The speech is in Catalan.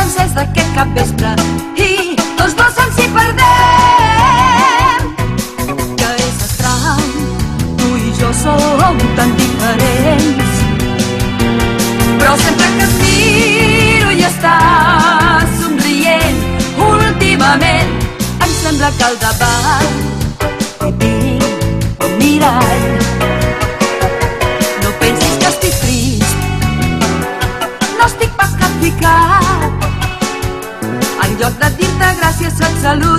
encès d'aquest capvespre i tots dos ens hi perdem. Que és estrany, tu i jo som tan diferents, però sempre que et miro i estàs somrient, últimament em sembla que al davant hi tinc un mirall. No pensis que estic trist, no estic pas capficat. En lloc de dir-te gràcies et saludo